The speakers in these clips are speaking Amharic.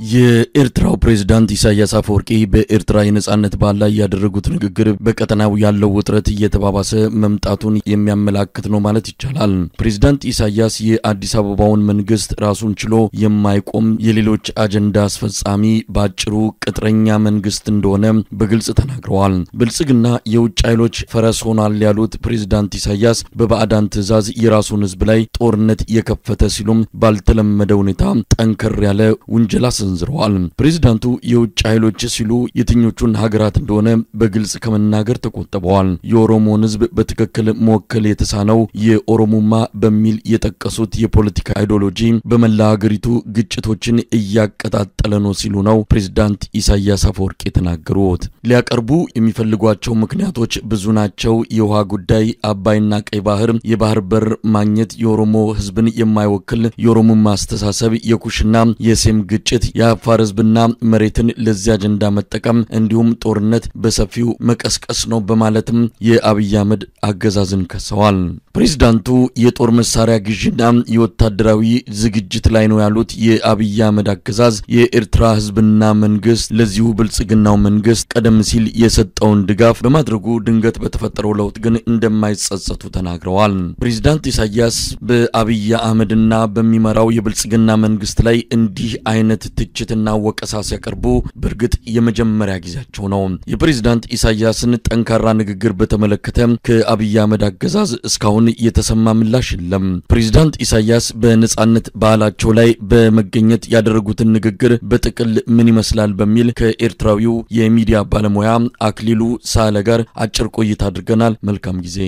የኤርትራው ፕሬዝዳንት ኢሳያስ አፈወርቂ በኤርትራ የነጻነት በዓል ላይ ያደረጉት ንግግር በቀጠናው ያለው ውጥረት እየተባባሰ መምጣቱን የሚያመላክት ነው ማለት ይቻላል። ፕሬዝዳንት ኢሳያስ የአዲስ አበባውን መንግስት ራሱን ችሎ የማይቆም የሌሎች አጀንዳ አስፈጻሚ ባጭሩ ቅጥረኛ መንግስት እንደሆነ በግልጽ ተናግረዋል። ብልጽግና የውጭ ኃይሎች ፈረስ ሆኗል ያሉት ፕሬዝዳንት ኢሳያስ በባዕዳን ትዕዛዝ የራሱን ህዝብ ላይ ጦርነት የከፈተ ሲሉም ባልተለመደ ሁኔታ ጠንከር ያለ ውንጀላ ሰንዝረዋል። ፕሬዝዳንቱ የውጭ ኃይሎች ሲሉ የትኞቹን ሀገራት እንደሆነ በግልጽ ከመናገር ተቆጥበዋል። የኦሮሞን ህዝብ በትክክል መወከል የተሳነው የኦሮሞማ በሚል የጠቀሱት የፖለቲካ አይዲዮሎጂ በመላ ሀገሪቱ ግጭቶችን እያቀጣጠለ ነው ሲሉ ነው ፕሬዝዳንት ኢሳያስ አፈወርቂ የተናገሩት። ሊያቀርቡ የሚፈልጓቸው ምክንያቶች ብዙ ናቸው። የውሃ ጉዳይ፣ አባይና ቀይ ባህር፣ የባህር በር ማግኘት፣ የኦሮሞ ህዝብን የማይወክል የኦሮሞማ አስተሳሰብ፣ የኩሽና የሴም ግጭት፣ የአፋር ህዝብና መሬትን ለዚህ አጀንዳ መጠቀም እንዲሁም ጦርነት በሰፊው መቀስቀስ ነው በማለትም የአብይ አህመድ አገዛዝን ከሰዋል። ፕሬዝዳንቱ የጦር መሳሪያ ግዥና የወታደራዊ ዝግጅት ላይ ነው ያሉት የአብይ አህመድ አገዛዝ የኤርትራ ህዝብና መንግስት ለዚሁ ብልጽግናው መንግስት ቀደም ሲል የሰጠውን ድጋፍ በማድረጉ ድንገት በተፈጠረው ለውጥ ግን እንደማይጸጸቱ ተናግረዋል። ፕሬዝዳንት ኢሳያስ በአብይ አህመድና በሚመራው የብልጽግና መንግስት ላይ እንዲህ አይነት ትችትና ወቀሳ ሲያቀርቡ በርግጥ የመጀመሪያ ጊዜያቸው ነው። የፕሬዝዳንት ኢሳያስን ጠንካራ ንግግር በተመለከተ ከአብይ አህመድ አገዛዝ እስካሁን የተሰማ ምላሽ የለም። ፕሬዝዳንት ኢሳያስ በነጻነት በዓላቸው ላይ በመገኘት ያደረጉትን ንግግር በጥቅል ምን ይመስላል በሚል ከኤርትራዊው የሚዲያ ባለሙያ አክሊሉ ሳለ ጋር አጭር ቆይታ አድርገናል። መልካም ጊዜ።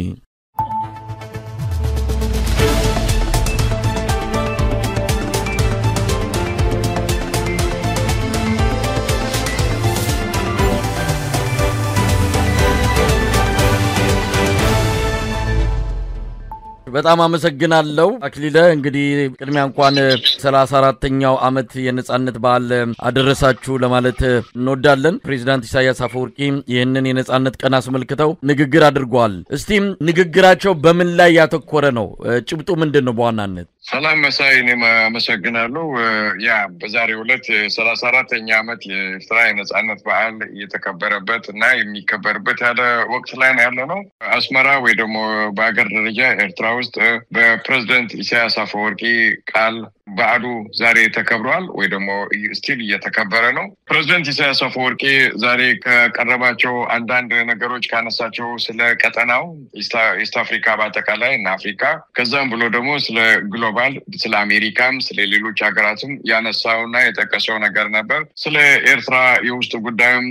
በጣም አመሰግናለሁ አክሊለ። እንግዲህ ቅድሚያ እንኳን 34ኛው አመት የነጻነት በዓል አደረሳችሁ ለማለት እንወዳለን። ፕሬዝዳንት ኢሳያስ አፈወርቂ ይህንን የነጻነት ቀን አስመልክተው ንግግር አድርገዋል። እስቲ ንግግራቸው በምን ላይ ያተኮረ ነው? ጭብጡ ምንድነው በዋናነት? ሰላም መሳይ፣ እኔም አመሰግናለሁ። በዛሬው ዕለት 34ኛ አመት የኤርትራ የነጻነት በዓል እየተከበረበት እና የሚከበርበት ያለ ወቅት ላይ ያለነው አስመራ ወይ ደግሞ በአገር ደረጃ ኤርትራ ውስጥ በፕሬዝዳንት ኢሳያስ አፈወርቂ ቃል በዓሉ ዛሬ ተከብሯል ወይ ደግሞ ስቲል እየተከበረ ነው። ፕሬዝዳንት ኢሳያስ አፈወርቂ ዛሬ ከቀረባቸው አንዳንድ ነገሮች ካነሳቸው ስለ ቀጠናው ኢስት አፍሪካ በአጠቃላይ እና አፍሪካ ከዛም ብሎ ደግሞ ስለ ግሎባል ስለ አሜሪካም ስለ ሌሎች ሀገራትም ያነሳውና የጠቀሰው ነገር ነበር። ስለ ኤርትራ የውስጥ ጉዳይም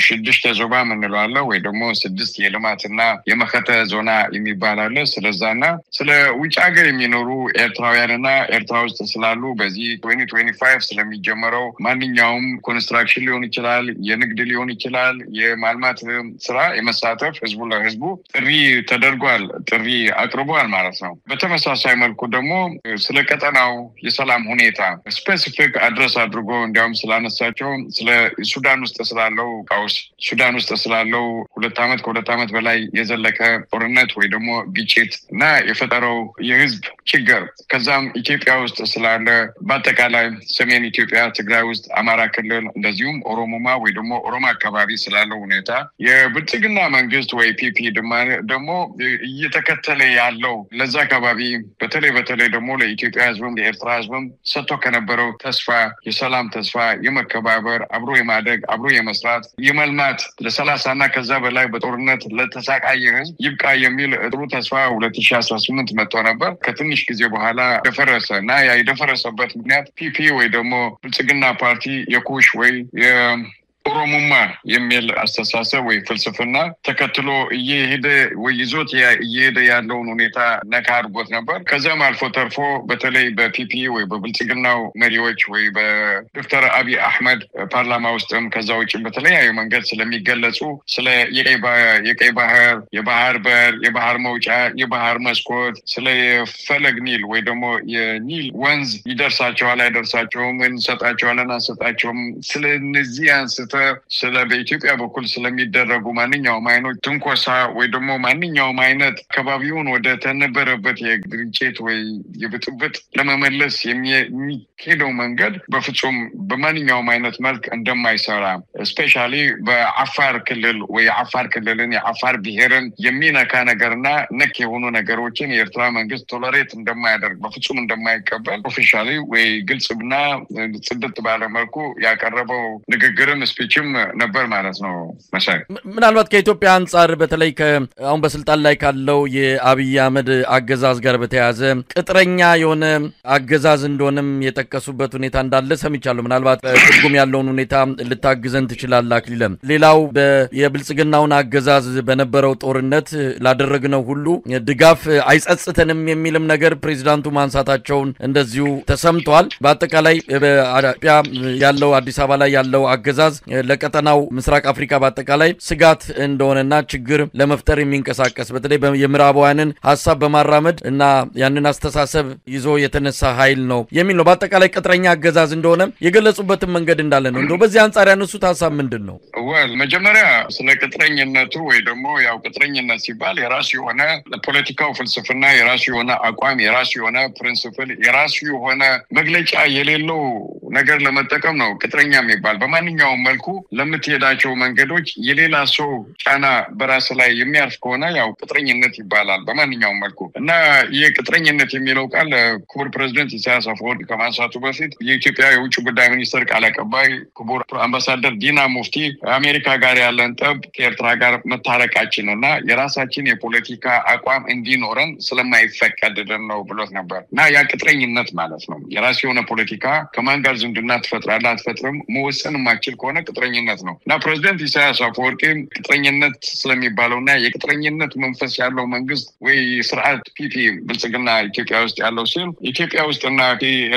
ስድስት ዞባ ምንለዋለ ወይ ደግሞ 6 የልማትና የመከተ ዞና የሚባል አለ። ስለዛና ስለ ውጭ ሀገር የሚኖሩ ኤርትራውያንና ኤርትራ ውስጥ ስላሉ በዚህ 2025 ስለሚጀመረው ማንኛውም ኮንስትራክሽን ሊሆን ይችላል፣ የንግድ ሊሆን ይችላል፣ የማልማት ስራ የመሳተፍ ህዝቡ ለህዝቡ ጥሪ ተደርጓል፣ ጥሪ አቅርቧል ማለት ነው። በተመሳሳይ መልኩ ደግሞ ስለ ቀጠናው የሰላም ሁኔታ ስፔሲፊክ አድረስ አድርጎ እንዲያውም ስላነሳቸው ስለ ሱዳን ውስጥ ስላለው ቀውስ፣ ሱዳን ውስጥ ስላለው ከሁለት ዓመት በላይ የዘለቀ ጦርነት ወይ ደግሞ ግጭት እና የፈጠረው የህዝብ ችግር ከዛም ኢትዮጵያ ውስጥ ስላለ በአጠቃላይ ሰሜን ኢትዮጵያ ትግራይ ውስጥ አማራ ክልል እንደዚሁም ኦሮሞማ ወይ ደግሞ ኦሮሞ አካባቢ ስላለው ሁኔታ የብልጽግና መንግስት ወይ ፒፒ ደግሞ እየተከተለ ያለው ለዛ አካባቢ በተለይ ደግሞ ለኢትዮጵያ ህዝብም ለኤርትራ ህዝብም ሰጥቶ ከነበረው ተስፋ የሰላም ተስፋ የመከባበር አብሮ የማደግ አብሮ የመስራት የመልማት ለ30 እና ከዛ በላይ በጦርነት ለተሳቃየ ህዝብ ይብቃ የሚል ጥሩ ተስፋ 2018 መጥቶ ነበር። ከትንሽ ጊዜ በኋላ ደፈረሰ እና የደፈረሰበት ምክንያት ፒፒ ወይ ደግሞ ብልጽግና ፓርቲ የኩሽ ወይ ኦሮሞማ የሚል አስተሳሰብ ወይ ፍልስፍና ተከትሎ ይዞት ያለውን ሁኔታ ነካ አድርጎት ነበር። ከዛም አልፎ ተርፎ በተለይ በፒፒ ወይ በብልጽግናው መሪዎች ወይ በዶክተር አብይ አህመድ ፓርላማ ውስጥም ከዛ ውጭ በተለያየ መንገድ ስለሚገለጹ ስለ የቀይ ባህር፣ የባህር በር፣ የባህር መውጫ፣ የባህር መስኮት፣ ስለ ፈለግ ኒል ወይ ደግሞ የኒል ወንዝ ይደርሳቸዋል አይደርሳቸውም፣ እንሰጣቸዋለን አንሰጣቸውም፣ ስለ እነዚህ አንስተ ስለ በኢትዮጵያ በኩል ስለሚደረጉ ማንኛውም አይነት ትንኮሳ ወይ ደግሞ ማንኛውም አይነት ከባቢውን ወደ ተነበረበት የግጭት ወይ የብጥብጥ ለመመለስ የሚሄደው መንገድ በፍጹም በማንኛውም አይነት መልክ እንደማይሰራ ስፔሻሊ በአፋር ክልል ወይ አፋር ክልልን የአፋር ብሔርን የሚነካ ነገርና ነክ የሆኑ ነገሮችን የኤርትራ መንግስት ቶለሬት እንደማያደርግ በፍጹም እንደማይቀበል ኦፊሻሊ ወይ ግልጽና ጽድት ባለ መልኩ ያቀረበው ንግግርም ስፒችም ነበር ማለት ነው። መሳይ ምናልባት ከኢትዮጵያ አንፃር በተለይ አሁን በስልጣን ላይ ካለው የአብይ አህመድ አገዛዝ ጋር በተያያዘ ቅጥረኛ የሆነ አገዛዝ እንደሆነም የጠቀሱበት ሁኔታ እንዳለ ሰምቻለሁ። ምናልባት ትርጉም ያለውን ሁኔታ ልታግዘን ትችላለህ አክሊለም። ሌላው የብልጽግናውን አገዛዝ በነበረው ጦርነት ላደረግነው ሁሉ ድጋፍ አይጸጽተንም የሚልም ነገር ፕሬዝዳንቱ ማንሳታቸውን እንደዚሁ ተሰምቷል። በአጠቃላይ በኢትዮጵያ ያለው አዲስ አበባ ላይ ያለው አገዛዝ ለቀጠናው ምስራቅ አፍሪካ በአጠቃላይ ስጋት እንደሆነና ችግር ለመፍጠር የሚንቀሳቀስ በተለይ የምዕራባውያንን ሐሳብ በማራመድ እና ያንን አስተሳሰብ ይዞ የተነሳ ኃይል ነው የሚል ነው። በአጠቃላይ ቅጥረኛ አገዛዝ እንደሆነ የገለጹበትን መንገድ እንዳለ ነው። እንደው በዚህ አንፃር ያነሱት ሐሳብ ምንድነው? መጀመሪያ ስለ ቅጥረኝነቱ ወይ ደግሞ ያው ቅጥረኝነት ሲባል የራሱ የሆነ ፖለቲካው ፍልስፍና የራሱ የሆነ አቋም የራሱ የሆነ ፕሪንሲፕል የራሱ የሆነ መግለጫ የሌለው ነገር ለመጠቀም ነው ቅጥረኛ የሚባል። በማንኛውም መልኩ ለምትሄዳቸው መንገዶች የሌላ ሰው ጫና በራስ ላይ የሚያርፍ ከሆነ ያው ቅጥረኝነት ይባላል በማንኛውም መልኩ። እና የቅጥረኝነት የሚለው ቃል ክቡር ፕሬዝዳንት ኢሳያስ አፈወርቂ ከማንሳቱ በፊት የኢትዮጵያ የውጭ ጉዳይ ሚኒስትር ቃል አቀባይ ክቡር አምባሳደር ዲና ሙፍቲ አሜሪካ ጋር ያለን ጠብ ከኤርትራ ጋር መታረቃችንና የራሳችን የፖለቲካ አቋም እንዲኖረን ስለማይፈቀድልን ነው ብሎት ነበር። እና ያ ቅጥረኝነት ማለት ነው። የራስ የሆነ ፖለቲካ ከማን ጋር ዝምድና ትፈጥራለህ አትፈጥርም መወሰን የማይችል ከሆነ ቅጥረኝነት ነው። እና ፕሬዝዳንት ኢሳያስ አፈወርቂ ቅጥረኝነት ስለሚባለውና የቅጥረኝነት መንፈስ ያለው መንግስት ወይ ስርዓት ፒፒ ብልጽግና ኢትዮጵያ ውስጥ ያለው ሲል ኢትዮጵያ ውስጥና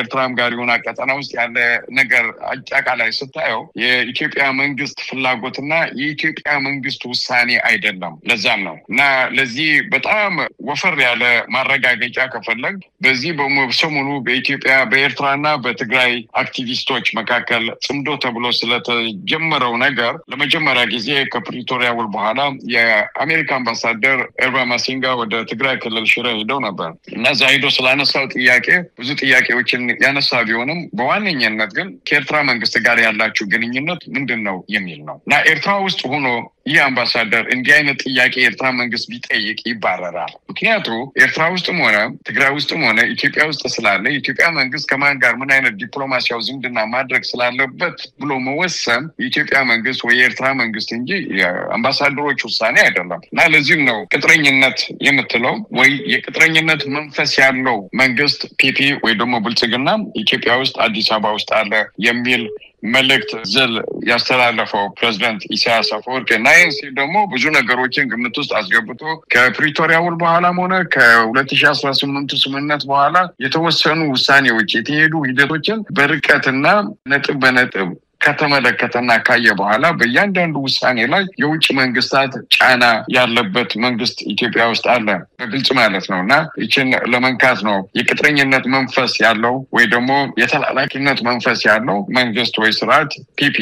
ኤርትራም ጋር የሆነ ቀጠና ውስጥ ያለ ነገር አጠቃላይ ስታየው የኢትዮጵያ መንግስት ፍላጎትና የኢትዮጵያ መንግስት ውሳኔ አይደለም። ለዛም ነው እና ለዚህ በጣም ወፈር ያለ ማረጋገጫ ከፈለግ በዚህ በሰሞኑ በኢትዮጵያ በኤርትራና በትግራይ አክቲቪስቶች መካከል ጽምዶ ተብሎ ስለተጀመረው ነገር ለመጀመሪያ ጊዜ ከፕሪቶሪያ ውል በኋላ የአሜሪካ አምባሳደር ኤርባ ማሲንጋ ወደ ትግራይ ክልል ሽረ ሄደው ነበር እና ዛይዶ ስላነሳው ጥያቄ ብዙ ጥያቄዎችን ያነሳ ቢሆንም በዋነኛነት ግን ከኤርትራ መንግስት ጋር ያላችሁ ግንኙነት ምንድነው የሚል ነው። እና ኤርትራ ውስጥ ሆኖ ይህ አምባሳደር እንዲህ አይነት ጥያቄ ኤርትራ መንግስት ቢጠይቅ ይባረራል። ምክንያቱም ኤርትራ ውስጥም ሆነ ትግራይ ውስጥም ሆነ ኢትዮጵያ ውስጥ ስላለ የኢትዮጵያ መንግስት ከማን ጋር ምን አይነት ዲፕሎማሲያዊ ዝምድና ማድረግ ስላለበት ብሎ መወሰን የኢትዮጵያ መንግስት ወይ የኤርትራ መንግስት እንጂ የአምባሳደሮች ውሳኔ አይደለም። እና ለዚህም ነው ቅጥረኝነት የምትለው ወይ የቅጥረኝነት መንፈስ ያለው መንግስት ፒፒ ወይ ደግሞ ብልጽግና ኢትዮጵያ ውስጥ አዲስ አበባ ውስጥ አለ የሚል መልእክት ዝል ያስተላለፈው ፕሬዝዳንት ኢሳያስ አፈወርቂ ናይንሲ ደግሞ ብዙ ነገሮችን ግምት ውስጥ አስገብቶ ከፕሪቶሪያ ውል በኋላም ሆነ ከ2018 ስምምነት በኋላ የተወሰኑ ውሳኔዎች የተሄዱ ሂደቶችን በርቀትና ነጥብ በነጥብ ከተመለከተና ካየ በኋላ በእያንዳንዱ ውሳኔ ላይ የውጭ መንግስታት ጫና ያለበት መንግስት ኢትዮጵያ ውስጥ አለ በግልጽ ማለት ነው። እና ይችን ለመንካት ነው የቅጥረኝነት መንፈስ ያለው ወይ ደግሞ የተላላኪነት መንፈስ ያለው መንግስት ወይ ስርዓት ፒፒ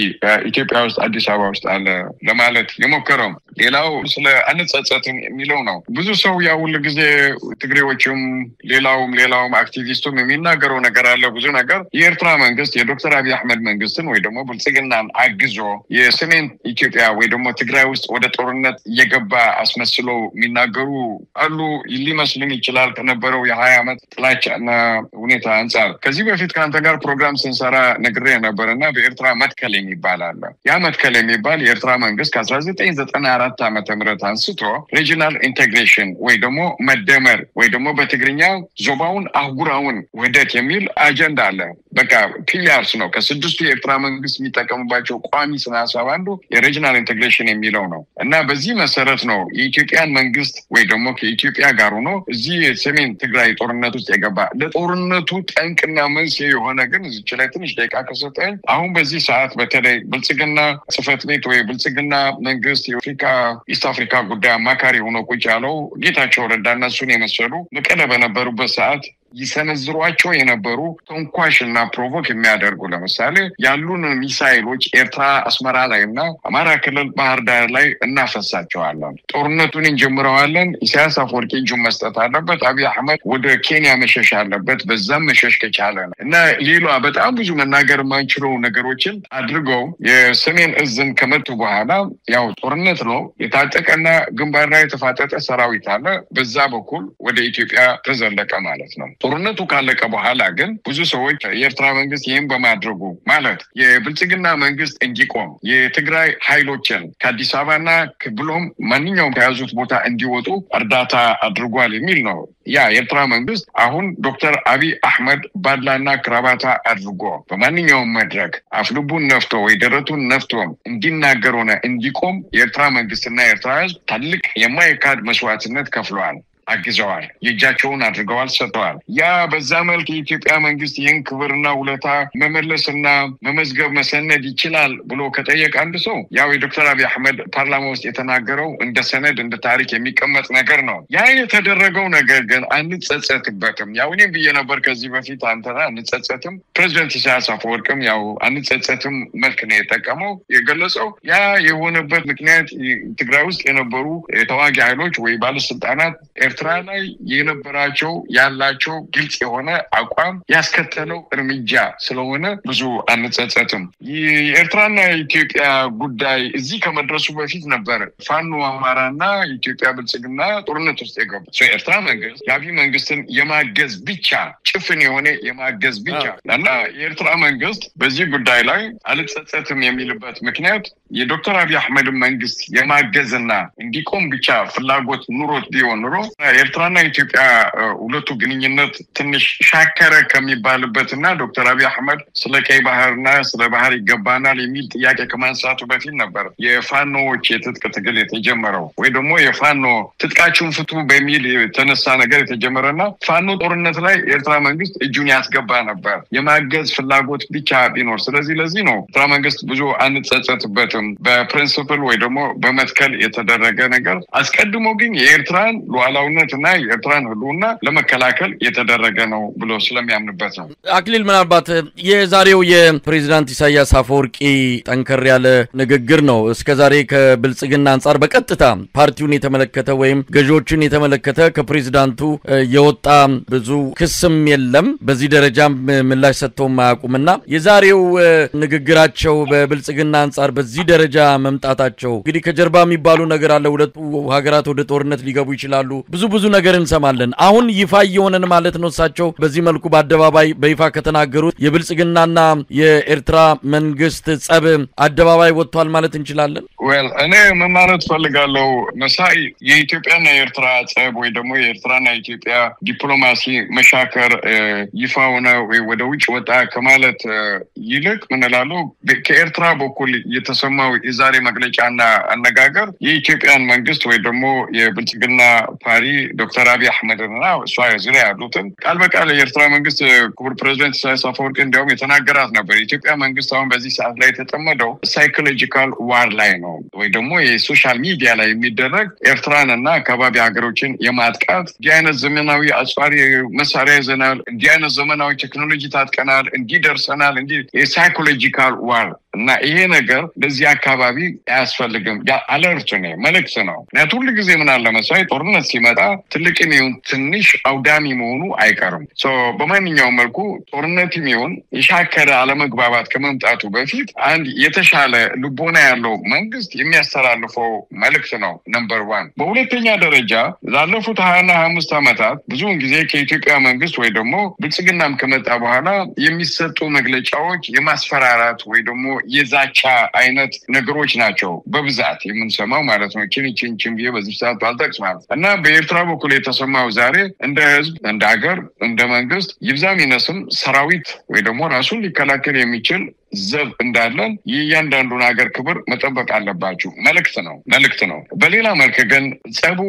ኢትዮጵያ ውስጥ አዲስ አበባ ውስጥ አለ ለማለት የሞከረው። ሌላው ስለ አንጸጸትም የሚለው ነው። ብዙ ሰው ያው ሁሉ ጊዜ ትግሬዎችም ሌላውም አክቲቪስቱም የሚናገረው ነገር አለ ብዙ ነገር የኤርትራ መንግስት የዶክተር አብይ አህመድ መንግስትን ወይ ደግሞ ብልጽግናን አግዞ የሰሜን ኢትዮጵያ ወይ ደግሞ ትግራይ ውስጥ ወደ ጦርነት እየገባ አስመስሎ የሚናገሩ አሉ። ሊመስልን ይችላል ከነበረው የ20 ዓመት ጥላቻና ሁኔታ አንፃር። ከዚህ በፊት ከአንተ ጋር ፕሮግራም ስንሰራ ነግሬ ነበርና በኤርትራ መትከል የሚባል አለ። ያ መትከል የሚባል የኤርትራ መንግስት ከ1994 ዓመተ ምህረት አንስቶ ሪጂናል ኢንቴግሬሽን ወይ ደግሞ መደመር ወይ ደግሞ በትግርኛ ዞባውን አህጉራውን ወደት የሚል አጀንዳ አለ። በቃ ፒላርስ ነው ከስድስቱ የኤርትራ መንግስት የሚጠቀሙባቸው ቋሚ ስነ ሀሳብ አንዱ የሪጂናል ኢንቴግሬሽን የሚለው ነው። እና በዚህ መሰረት ነው የኢትዮጵያን መንግስት ወይ ደግሞ ከኢትዮጵያ ጋር ሆኖ እዚህ የሰሜን ትግራይ ጦርነት ውስጥ የገባ። ለጦርነቱ ጠንቅና መንስኤ የሆነ ግን እዚች ላይ ትንሽ ደቂቃ ከሰጠኝ አሁን በዚህ ሰዓት በተለይ ብልጽግና ጽህፈት ቤት ወይ ብልጽግና መንግስት የአፍሪካ ኢስት አፍሪካ ጉዳይ አማካሪ ሆኖ ቁጭ ያለው ጌታቸው ረዳና እሱን የመሰሉ መቀለ በነበሩበት ሰዓት ይሰነዝሯቸው የነበሩ ተንኳሽና ፕሮቮክ የሚያደርጉ ለምሳሌ ያሉን ሚሳኤሎች ኤርትራ አስመራ ላይና አማራ ክልል ባህር ዳር ላይ እናፈሳቸዋለን፣ ጦርነቱን እንጀምረዋለን፣ ኢሳያስ አፈወርቂ እጁን መስጠት አለበት፣ አብይ አህመድ ወደ ኬንያ መሸሽ አለበት፣ በዛም መሸሽ ከቻለ እና ሌላ በጣም ብዙ መናገር የማንችለው ነገሮችን አድርገው የሰሜን እዝን ከመጡ በኋላ ያው ጦርነት ነው የታጠቀና ግንባር ላይ የተፋጠጠ ሰራዊት አለ፣ በዛ በኩል ወደ ኢትዮጵያ ተዘለቀ ማለት ነው። ጦርነቱ ካለቀ በኋላ ግን ብዙ ሰዎች የኤርትራ መንግስት ይህን በማድረጉ ማለት የብልጽግና መንግስት እንዲቆም የትግራይ ኃይሎችን ከአዲስ አበባና ብሎም ማንኛውም ከያዙት ቦታ እንዲወጡ እርዳታ አድርጓል የሚል ነው። ያ የኤርትራ መንግስት አሁን ዶክተር አብይ አህመድ ባድላና ክራባታ አድርጎ በማንኛውም መድረክ አፍልቡን ነፍቶ ወይ ደረቱን ነፍቶ እንዲናገሩና እንዲቆም የኤርትራ መንግስትና የኤርትራ ህዝብ ትልቅ የማይካድ መስዋዕትነት ከፍለዋል፣ አግዘዋል፣ የእጃቸውን አድርገዋል፣ ሰጥተዋል። ያ በዛ መልክ የኢትዮጵያ መንግስት ይህን ክብርና ውለታ መመለስና መመዝገብ መሰነድ ይችላል ብሎ ከጠየቅ አንድ ሰው ያው የዶክተር አብይ አህመድ ፓርላማ ውስጥ የተናገረው እንደ ሰነድ እንደ ታሪክ የሚቀመጥ ነገር ነው። ያ የተደረገው ነገር ግን አንጸጸትበትም። ያው እኔም ብዬ ነበር ከዚህ በፊት አንተና አንጸጸትም፣ ፕሬዝዳንት ኢሳያስ አፈወርቂም ያው አንጸጸትም መልክ ነው የጠቀመው የገለጸው። ያ የሆነበት ምክንያት ትግራይ ውስጥ የነበሩ ተዋጊ ኃይሎች ወይ ባለስልጣናት ኤርትራ ላይ የነበራቸው ያላቸው ግልጽ የሆነ አቋም ያስከተለው እርምጃ ስለሆነ ብዙ አንጸጸትም። የኤርትራና የኢትዮጵያ ጉዳይ እዚህ ከመድረሱ በፊት ነበር ፋኖ አማራና የኢትዮጵያ ብልጽግና ጦርነት ውስጥ የገቡት። ኤርትራ መንግስት የአብይ መንግስትን የማገዝ ብቻ ጭፍን የሆነ የማገዝ ብቻ እና የኤርትራ መንግስት በዚህ ጉዳይ ላይ አልጸጸትም የሚልበት ምክንያት የዶክተር አብይ አህመድ መንግስት የማገዝና እንዲቆም ብቻ ፍላጎት ኑሮት ቢሆን ኑሮ ኤርትራና ኢትዮጵያ ሁለቱ ግንኙነት ትንሽ ሻከረ ከሚባልበትና ዶክተር አብይ አህመድ ስለ ቀይ ባህርና ስለ ባህር ይገባናል የሚል ጥያቄ ከማንሳቱ በፊት ነበር የፋኖዎች የትጥቅ ትግል የተጀመረው ወይ ደግሞ የፋኖ ትጥቃችሁን ፍቱ በሚል የተነሳ ነገር የተጀመረና ፋኖ ጦርነት ላይ የኤርትራ መንግስት እጁን ያስገባ ነበር የማገዝ ፍላጎት ብቻ ቢኖር። ስለዚህ ለዚህ ነው ኤርትራ መንግስት ብዙ አንጸጸትበትም በፕሪንሲፕል ወይ ደግሞ በመትከል የተደረገ ነገር አስቀድሞ ግን የኤርትራን ሉዓላዊነትና የኤርትራን ህልውና ለመከላከል የተደረገ ነው ብሎ ስለሚያምንበት ነው። አክሊል ምናልባት የዛሬው የፕሬዝዳንት ኢሳያስ አፈወርቂ ጠንከር ያለ ንግግር ነው እስከዛሬ ከብልጽግና አንጻር በቀጥታ ፓርቲውን የተመለከተ ወይም ገዢዎችን የተመለከተ ከፕሬዝዳንቱ የወጣ ብዙ ክስም የለም፣ በዚህ ደረጃም ምላሽ ሰጥተው ማያውቁምና የዛሬው ንግግራቸው በብልጽግና አንጻር በዚህ ደረጃ መምጣታቸው እንግዲህ ከጀርባ የሚባሉ ነገር አለ፣ ሁለቱ ሀገራት ወደ ጦርነት ሊገቡ ይችላሉ፣ ብዙ ነገር እንሰማለን። አሁን ይፋ የሆነን ማለት ነው እሳቸው በዚህ መልኩ በአደባባይ በይፋ ከተናገሩት የብልጽግናና የኤርትራ መንግስት ጸብ አደባባይ ወጥቷል ማለት እንችላለን? እኔ ምን ማለት ፈልጋለሁ መሳይ የኢትዮጵያና የኤርትራ ጸብ ወይ ደግሞ የኤርትራና የኢትዮጵያ ዲፕሎማሲ መሻከር ይፋ ሆነ ወይ ወደ ውጭ ወጣ ከማለት ይልቅ ምን እላለሁ ከኤርትራ በኩል የተሰማው የዛሬ መግለጫና አነጋገር የኢትዮጵያን መንግስት ወይ ደግሞ የብልጽግና ፓሪ ዶክተር አብይ አህመድና እሷ ዙሪያ ያሉትን ቃል በቃል የኤርትራ መንግስት ክቡር ፕሬዝዳንት ኢሳያስ አፈወርቂ እንዲያውም የተናገራት ነበር። የኢትዮጵያ መንግስት አሁን በዚህ ሰዓት ላይ የተጠመደው ሳይኮሎጂካል ዋር ላይ ነው ወይ ደግሞ የሶሻል ሚዲያ ላይ የሚደረግ ኤርትራንና አካባቢ ሀገሮችን የማጥቃት እንዲህ አይነት ዘመናዊ አጽዋሪ መሳሪያ ይዘናል፣ እንዲህ አይነት ዘመናዊ ቴክኖሎጂ ታጥቀናል፣ እንዲህ ደርሰናል፣ እንዲህ የሳይኮሎጂካል ዋር እና ይሄ ነገር በዚህ አካባቢ አያስፈልግም። አለርት ነው መልእክት ነው። ምክንያቱም ሁሉ ጊዜ ምን አለ መሳይ ጦርነት ሲመጣ ትልቅም ይሁን ትንሽ አውዳሚ መሆኑ አይቀርም። በማንኛውም መልኩ ጦርነትም ይሁን የሻከረ አለመግባባት ከመምጣቱ በፊት አንድ የተሻለ ልቦና ያለው መንግስት የሚያስተላልፈው መልእክት ነው ነምበር 1። በሁለተኛ ደረጃ ላለፉት 20 እና 25 ዓመታት ብዙውን ጊዜ ከኢትዮጵያ መንግስት ወይ ደግሞ ብልጽግናም ከመጣ በኋላ የሚሰጡ መግለጫዎች የማስፈራራት ወይ ደግሞ የዛቻ አይነት ነገሮች ናቸው በብዛት የምንሰማው ማለት ነው። ቺንቺን ቢየ በዚህ ሰዓት ባልጠቅስ ማለት እና በኤርትራ በኩል የተሰማው ዛሬ እንደ ህዝብ እንደ ሀገር እንደ መንግስት ይብዛም ይነስም ሰራዊት ወይ ደግሞ ራሱን ሊከላከል የሚችል ዘብ እንዳለን የእያንዳንዱን ሀገር ክብር መጠበቅ አለባችሁ መልእክት ነው። በሌላ መልክ ግን ጸቡ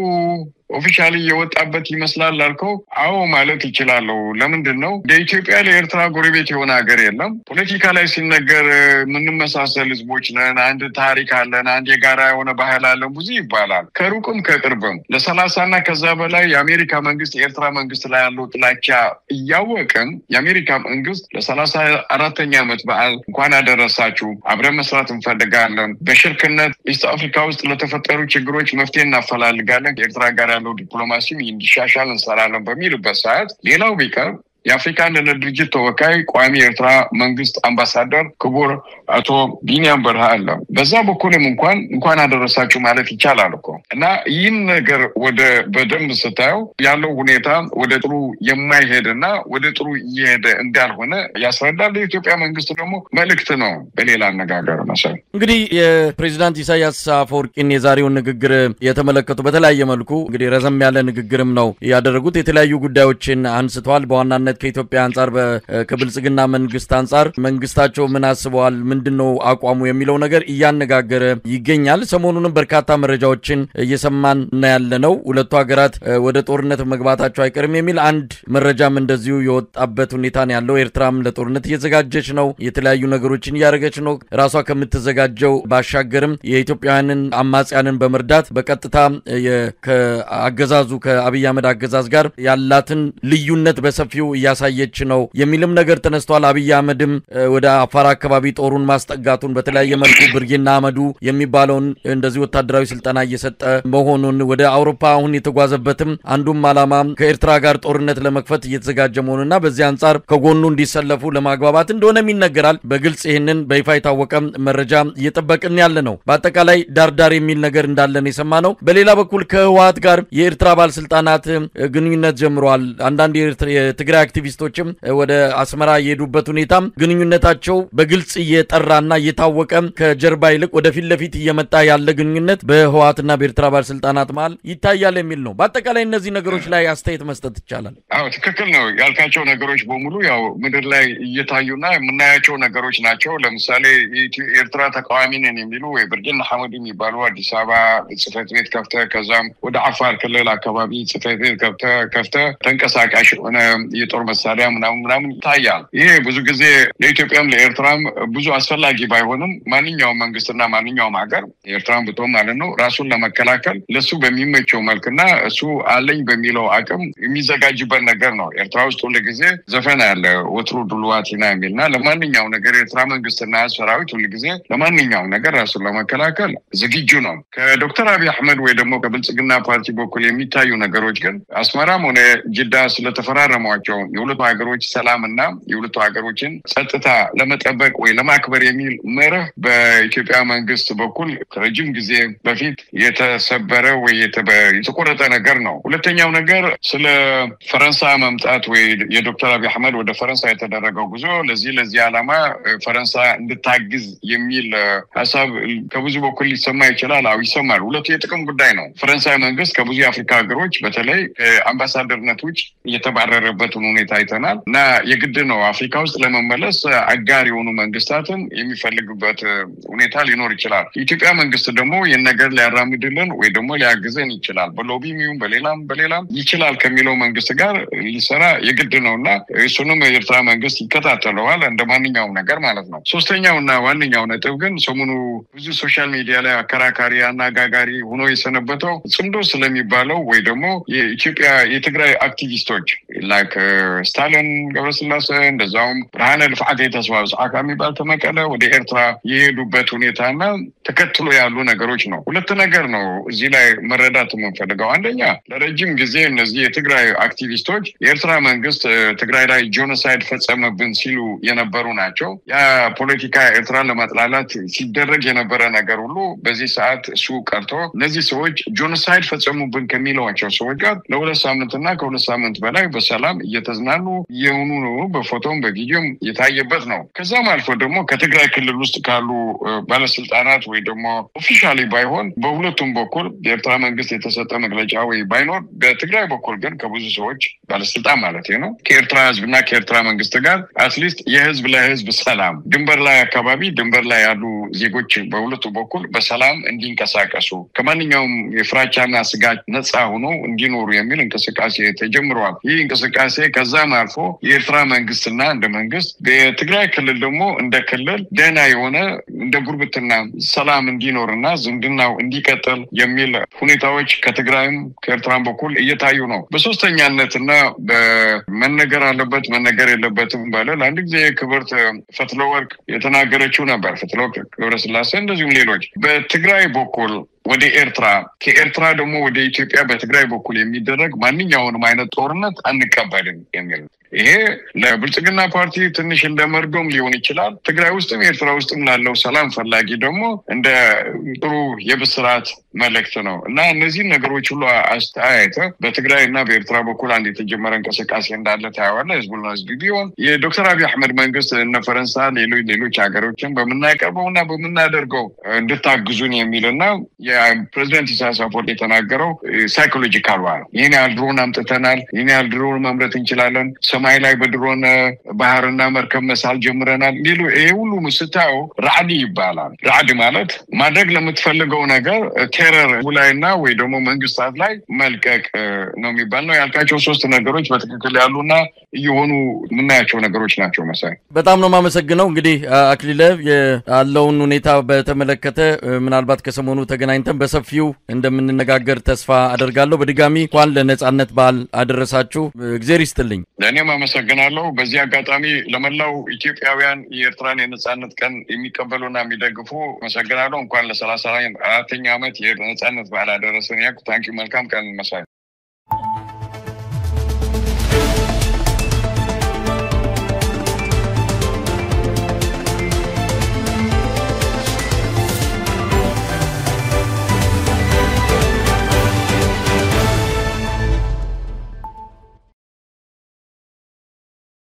ኦፊሻሊ የወጣበት ይመስላል ላልከው አዎ ማለት ይችላል። ለምንድነው ለኢትዮጵያ ለኤርትራ ጎረቤት የሆነ ሀገር የለም። ፖለቲካ ላይ ሲነገር ምንመሳሰል ህዝቦች ነን፣ አንድ ታሪክ አለን፣ አንድ የጋራ የሆነ ባህል አለን ብዙ ይባላል። ከሩቅም ከቅርብም ለ30ና ከዛ በላይ የአሜሪካ መንግስት የኤርትራ መንግስት ላይ ያለው ጥላቻ እያወቅን የአሜሪካ መንግስት ለ34ኛ ዓመት በዓል እንኳን አደረሳችሁ አብረን መስራት እንፈልጋለን፣ በሽርክነት ኢስት አፍሪካ ውስጥ ለተፈጠሩ ችግሮች መፍትሄ እናፈላልጋለን፣ ከኤርትራ ጋር ዲፕሎማሲ እንዲሻሻል እንሰራለን በሚልበት ሰዓት ሌላው ቢቀር የአፍሪካ አንድነት ድርጅት ተወካይ ቋሚ ኤርትራ መንግስት አምባሳደር ክቡር አቶ ቢኒያም በርሃ አለ። በዛ በኩልም እንኳን አደረሳችሁ ማለት ይቻላል እኮ እና ይህን ነገር በደንብ ስታየው ያለው ሁኔታ ወደ ጥሩ የማይሄድና ወደ ጥሩ እየሄደ እንዳልሆነ ያስረዳል። የኢትዮጵያ መንግስት ደግሞ መልእክት ነው። በሌላ አነጋገር መሰል እንግዲህ የፕሬዝዳንት ኢሳያስ አፈወርቂን የዛሬውን ንግግር የተመለከቱ በተለያየ መልኩ እንግዲህ ረዘም ያለ ንግግርም ነው ያደረጉት። የተለያዩ ጉዳዮችን አንስተዋል። በዋናነት ከኢትዮጵያ አንፃር ከብልጽግና መንግስት አንፃር መንግስታቸው ምን አስበዋል፣ ምንድነው አቋሙ የሚለው ነገር እያነጋገረ ይገኛል። ሰሞኑንም በርካታ መረጃዎችን እየሰማን ያለነው ሁለቱ ሀገራት ወደ ጦርነት መግባታቸው አይቀርም የሚል አንድ መረጃም እንደዚሁ የወጣበት ሁኔታ ነው ያለው። ኤርትራም ለጦርነት እየተዘጋጀች ነው፣ የተለያዩ ነገሮችን እያደረገች ነው። ራሷ ከምትዘጋጀው ባሻገርም የኢትዮጵያውያንን አማጽያንን በመርዳት በቀጥታ ከአገዛዙ ከአብይ አህመድ አገዛዝ ጋር ያላትን ልዩነት በሰፊው እያሳየች ነው የሚልም ነገር ተነስቷል። አብይ አህመድም ወደ አፋር አካባቢ ጦሩን ማስጠጋቱን በተለያየ መልኩ ብርጌና አመዱ የሚባለውን እንደዚህ ወታደራዊ ስልጠና እየሰጠ መሆኑን ወደ አውሮፓ አሁን የተጓዘበትም አንዱም ዓላማ ከኤርትራ ጋር ጦርነት ለመክፈት እየተዘጋጀ መሆኑና በዚህ አንፃር ከጎኑ እንዲሰለፉ ለማግባባት እንደሆነም ይነገራል። በግልጽ ይህንን በይፋ የታወቀ መረጃ እየጠበቅን ያለ ነው። በአጠቃላይ ዳርዳር የሚል ነገር እንዳለን የሰማነው። በሌላ በኩል ከህወሓት ጋር የኤርትራ ባለስልጣናት ግንኙነት ጀምረዋል። አንዳንድ የትግራይ አክቲቪስቶችም ወደ አስመራ የሄዱበት ሁኔታ ግንኙነታቸው በግልጽ እየጠራና እየታወቀ ከጀርባ ይልቅ ወደፊት ለፊት እየመጣ ያለ ግንኙነት በህወሓትና በኤርትራ ባለስልጣናት መሃል ይታያል የሚል ነው። በአጠቃላይ እነዚህ ነገሮች ላይ አስተያየት መስጠት ይቻላል? አዎ ትክክል ነው ያልካቸው ነገሮች በሙሉ ያው ምድር ላይ እየታዩና የምናያቸው ነገሮች ናቸው። ለምሳሌ የኤርትራ ተቃዋሚ ነን የሚሉ ወይ ብርጌና ሐመድ የሚባሉ አዲስ አበባ ጽፈት ቤት ከፍተህ ከዛም ወደ አፋር ክልል አካባቢ ጽፈት ቤት ከፍተህ ተንቀሳቃሽ ሆነ የጦር መሳሪያ ምናምን ይታያል። ይሄ ብዙ ጊዜ ለኢትዮጵያም ለኤርትራም ብዙ አስፈላጊ ባይሆንም ማንኛውም መንግስትና ማንኛውም ሀገር ኤርትራን ብቶም ማለት ነው ራሱን ለመከላከል ለሱ በሚመቸው መልክና እሱ አለኝ በሚለው አቅም የሚዘጋጅበት ነገር ነው። ኤርትራ ውስጥ ሁሉ ጊዜ ዘፈን ያለ ወትሩ ዱልዋቲና የሚልና ለማንኛውም ነገር ኤርትራ መንግስትና ሰራዊት ሁሉ ጊዜ ለማንኛውም ነገር ራሱን ለመከላከል ዝግጁ ነው። ከዶክተር አብይ አህመድ ወይ ደግሞ ከብልጽግና ፓርቲ በኩል የሚታዩ ነገሮች ግን አስመራም ሆነ ጅዳ ስለተፈራረሟቸው የሁለቱ ሀገሮች ሰላምና የሁለቱ ሀገሮችን ጸጥታ ለመጠበቅ ወይ ለማክበር የሚል መርህ በኢትዮጵያ መንግስት በኩል ከረጅም ጊዜ በፊት የተሰበረ ወይ የተቆረጠ ነገር ነው። ሁለተኛው ነገር ስለ ፈረንሳይ መምጣት ወይ የዶክተር አብይ አህመድ ወደ ፈረንሳይ የተደረገው ጉዞ ለዚህ ዓላማ ፈረንሳይ እንድታግዝ የሚል ሐሳብ ከብዙ በኩል ሊሰማ ይችላል። አዎ ይሰማል። ሁለቱ የጥቅም ጉዳይ ነው። ፈረንሳይ መንግስት ከብዙ የአፍሪካ ሀገሮች በተለይ አምባሳደርነት ውጭ የተባረረበትን ሁኔታ አይተናል እና የግድ ነው አፍሪካ ውስጥ ለመመለስ አጋር የሆኑ መንግስታትን የሚፈልግበት ሁኔታ ሊኖር ይችላል። የኢትዮጵያ መንግስት ደግሞ የነገር ሊያራምድልን ወይ ደግሞ ሊያግዘን ይችላል። በሎቢም ይሁን በሌላም ይችላል ከሚለው መንግስት ጋር ሊሰራ የግድ ነውና እሱንም የኤርትራ መንግስት ይከታተለዋል እንደማንኛውም ነገር ማለት ነው። ሶስተኛውና ዋነኛው ነጥብ ግን ሰሞኑ ብዙ ሶሻል ሚዲያ ላይ አከራካሪ አነጋጋሪ ሆኖ የሰነበተው ጽምዶ ስለሚባለው ወይ ደግሞ የኢትዮጵያ የትግራይ አክቲቪስቶች ላይክ ስታሊን ገብረስላሴ እንደዛውም ብርሃነ ልፍዓት የተስፋው አካሚ ባል ተመቀለ ወደ ኤርትራ የሄዱበት ሁኔታና ተከትሎ ያሉ ነገሮች ነው። ሁለት ነገር ነው እዚህ ላይ መረዳት የምንፈልገው። አንደኛ ለረጅም ጊዜ እነዚህ የትግራይ አክቲቪስቶች የኤርትራ መንግስት ትግራይ ላይ ጄኖሳይድ ፈጸመብን ሲሉ የነበሩ ናቸው። ያ ፖለቲካ ኤርትራን ለማጥላላት ሲደረግ የነበረ ነገር ሁሉ በዚህ ሰዓት እሱ ቀርቶ እነዚህ ሰዎች ጄኖሳይድ ፈጸሙብን ከሚሏቸው ሰዎች ጋር ለሁለት ሳምንትና ከሁለት ሳምንት በላይ በሰላም እየተዝናኑ የሆኑ ነው በፎቶም በቪዲዮም የታየበት ነው። ከዛም አልፎ ደግሞ ከትግራይ ክልል ውስጥ ካሉ ባለስልጣናት ወይ ደግሞ ኦፊሻሊ ባይሆን በሁለቱም በኩል የኤርትራ መንግስት የተሰጠ መግለጫ ወይ ባይኖር በትግራይ በኩል ግን ከብዙ ሰዎች ባለስልጣን ማለት ነው ከኤርትራ ህዝብና ከኤርትራ መንግስት ጋር አትሊስት የህዝብ ለህዝብ ሰላም ድንበር ላይ አካባቢ ድንበር ላይ ያሉ ዜጎች በሁለቱ በኩል በሰላም እንዲንቀሳቀሱ ከማንኛውም የፍራቻና ስጋት ነፃ ሆኖ እንዲኖሩ የሚል እንቅስቃሴ ተጀምሯል። ይህ እንቅስቃሴ ከዛም አልፎ የኤርትራ መንግስትና እንደ መንግስት በትግራይ ክልል ደግሞ እንደ ክልል ደህና የሆነ እንደ ጉርብትና ሰላም እንዲኖርና ዝምድናው እንዲቀጥል የሚል ሁኔታዎች ከትግራይም ከኤርትራም በኩል እየታዩ ነው። በሶስተኛነትና በመነገር አለበት መነገር የለበትም ባለ አንድ ጊዜ ክብርት ፈትለወርቅ የተናገረችው ነበር። ፈትለወርቅ ገብረስላሴ እንደዚሁም ሌሎች በትግራይ በኩል ወደ ኤርትራ ከኤርትራ ደግሞ ወደ ኢትዮጵያ በትግራይ በኩል የሚደረግ ማንኛውንም አይነት ጦርነት አንቀበልም የሚል ይሄ ለብልጽግና ፓርቲ ትንሽ እንደመርዶም ሊሆን ይችላል። ትግራይ ውስጥም ኤርትራ ውስጥም ላለው ሰላም ፈላጊ ደግሞ እንደ ጥሩ የብስራት መልእክት ነው እና እነዚህ ነገሮች ሁሉ አስተያየተ በትግራይ እና በኤርትራ በኩል አንድ የተጀመረ እንቅስቃሴ እንዳለ ታያዋለ። ህዝቡና ህዝብ ቢሆን የዶክተር አብይ አህመድ መንግስት እነ ፈረንሳይ ሌሎች ሀገሮችን በመናቀበውና በመናደርገው እንድታግዙን የሚልና የፕሬዝዳንት ኢሳያስ አፈወርቂ የተናገረው ሳይኮሎጂካል ዋር ይሄን ያህል ድሮን አምጥተናል፣ ይሄን ያህል ድሮን ማምረት እንችላለን፣ ሰማይ ላይ በድሮን ባህርና መርከብ መሳል ጀምረናል ሊሉ ይሄ ሁሉ ምስታው ራዕዲ ይባላል። ራዕዲ ማለት ማድረግ ለምትፈልገው ነገር ቴረር ላይና ወይ ደግሞ መንግስታት ላይ መልቀቅ ነው የሚባል ነው። ያልካቸው ሶስት ነገሮች በትክክል ያሉና እየሆኑ ምናያቸው ነገሮች ናቸው። መሳይ በጣም ነው ማመሰግነው። እንግዲህ አክሊለ ያለውን ሁኔታ በተመለከተ ምናልባት ከሰሞኑ ተገናኝተን በሰፊው እንደምንነጋገር ተስፋ አደርጋለሁ። በድጋሚ እንኳን ለነጻነት በዓል አደረሳችሁ። እግዚአብሔር ይስጥልኝ። ለኔም አመሰግናለሁ። በዚህ አጋጣሚ ለመላው ኢትዮጵያውያን የኤርትራን የነጻነት ቀን የሚቀበሉና የሚደግፉ አመሰግናለሁ። እንኳን ለ34ኛ ዓመት የነጻነት በዓል አደረሰን። ታንኪዩ። መልካም ቀን መሳይ።